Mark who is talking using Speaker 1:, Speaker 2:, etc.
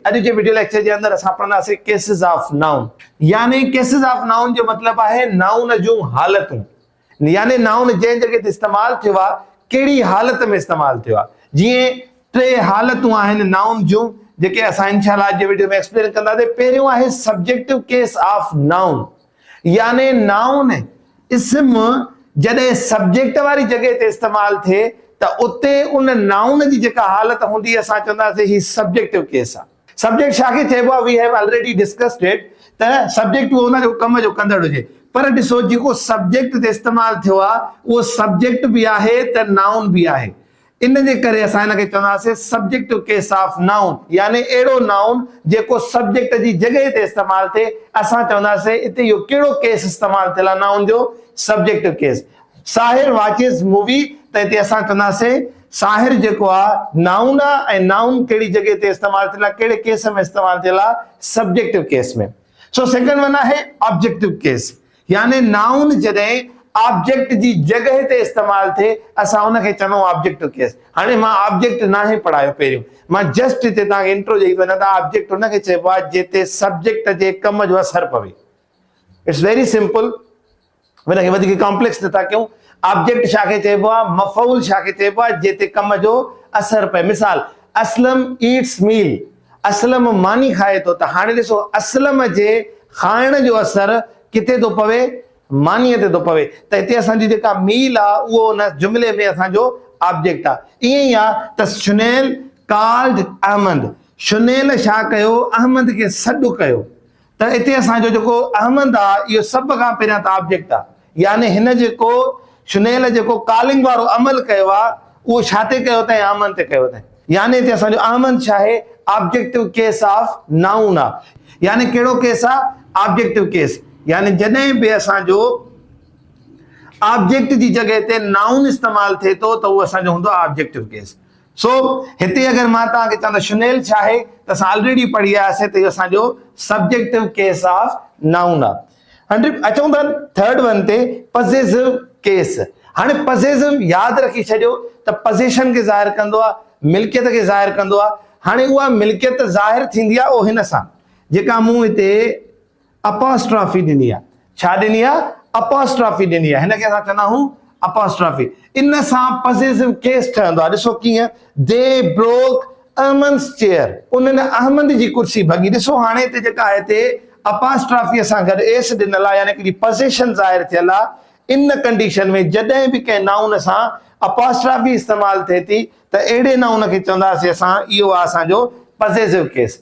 Speaker 1: अॼु जे video lecture जे अंदरि असां पढ़ंदासीं केसेस ऑफ नाउन। यानी केसेस ऑफ नाउन जो मतिलबु आहे नाउन जूं हालतूं, यानी नाउन जंहिं जॻह ते इस्तेमालु थियो आहे कहिड़ी हालत में इस्तेमालु थियो आहे। जीअं टे हालतूं आहिनि नाउन जूं जेके असां इंशाअल्लाह अॼु जे वीडियो में एक्सप्लेन कंदासीं। पहिरियों आहे सब्जेक्टिव केस ऑफ नाउन, यानी नाउन इस्म जॾहिं सब्जेक्ट वारी जॻह ते इस्तेमालु थिए त उते उन नाउन जी जेका हालत हूंदी असां चवंदासीं ही सब्जेक्टिव केस आहे। सब्जेक्ट छाखे चइबो आहे? We have already discussed it त सब्जेक्ट उहो उन जो कम जो कंदड़ हुजे। पर ॾिसो जेको सब्जेक्ट ते इस्तेमालु थियो आहे उहो सब्जेक्ट बि आहे त नाउन बि आहे। इन जे करे असां हिनखे चवंदासीं सब्जेक्टिव केस ऑफ नाउन, यानी अहिड़ो नाउन जेको सब्जेक्ट जी जॻह ते इस्तेमालु थिए। असां चवंदासीं हिते इहो कहिड़ो केस इस्तेमालु थियल आहे नाउन जो? Subjective case. साहिर वाचिस मूवी त हिते असां चवंदासीं साहिर जेको आहे नाउन आहे ऐं नाउन कहिड़ी जॻह ते इस्तेमालु थियल आहे, कहिड़े केस में इस्तेमालु थियल आहे? सब्जेक्टिव केस में। सो सेकंड वन आहे ऑब्जेक्टिव केस, यानी नाउन जॾहिं ऑब्जेक्ट जी जॻह ते इस्तेमालु थिए असां उनखे चवंदा आहियूं ऑब्जेक्टिव केस। हाणे मां ऑब्जेक्ट नाहे पढ़ायो पहिरियों, मां जस्ट हिते तव्हांखे इंट्रो ॾेई वञा त ऑब्जेक्ट उनखे चइबो आहे जिते सब्जेक्ट जे कम जो असर पवे। इट्स वेरी सिंपल, हिनखे वधीक कॉम्प्लेक्स नथा कयूं। ऑब्जेक्ट छाखे चइबो आहे? मफ़ऊल छाखे चइबो आहे? जिते कम जो असर पए। मिसाल, असलम ईट्स मील, असलम मानी खाए थो। त हाणे ॾिसो असलम जे खाइण जो असर किथे थो पवे? मानीअ ते थो पवे। त हिते असांजी जेका मील आहे उहो उन जुमिले में असांजो ऑब्जेक्ट आहे। ईअं ई आहे त शुनैल कॉल्ड अहमद, शुनैल छा कयो? अहमद खे सॾु कयो। त हिते असांजो जेको अहमद आहे इहो सभ खां पहिरियां त ऑब्जेक्ट आहे, यानी हिन जेको शुनैल जेको कॉलिंग वारो अमल कयो आहे उहो छा ते कयो अथई? अहमद ते कयो अथई। यानी हिते असांजो अहमद छा आहे? ऑब्जेक्टिव केस ऑफ नाउन आहे। यानी कहिड़ो केस आहे? Objective case. यानी जॾहिं बि असांजो ऑब्जेक्ट जी जॻह ते नाउन इस्तेमालु थिए थो त उहो असांजो हूंदो आहे ऑब्जेक्टिव केस। सो हिते अगरि मां तव्हांखे चवंदा शुनैल छा आहे त असां ऑलरेडी पढ़ी आयासीं त इहो असांजो सब्जेक्टिव केस ऑफ नाउन आहे। अचूं था थर्ड वन ते, पॉसेसिव केस। हाणे पॉसेसिव यादि रखी छॾियो त पोज़ीशन खे ज़ाहिर कंदो आहे, मिल्कियत खे ज़ाहिर कंदो आहे। हाणे उहा मिल्कियत ज़ाहिर थींदी आहे उहो हिन सां, जेका मूं हिते अपॉस्ट्रॉफी ॾिनी आहे। छा ॾिनी आहे? अपॉस्ट्रॉफी ॾिनी आहे। हिनखे असां चवंदा आहियूं अपॉस्ट्रॉफी। इन सां पॉसेसिव केस ठहंदो आहे। ॾिसो कीअं, दे ब्रोक अहमद्स चेयर, उन्हनि अहमद जी कुर्सी भॻी। ॾिसो हाणे हिते जेका आहे हिते अपॉस्ट्रॉफी सां गॾु एस ॾिनल आहे, यानी हिकिड़ी पोज़ीशन ज़ाहिर थियल आहे। इन कंडीशन में जॾहिं बि कंहिं नाउन सां अपॉस्ट्रॉफी इस्तेमालु थिए थी त अहिड़े नाउन खे चवंदासीं असां इहो आहे असांजो पॉसेसिव केस।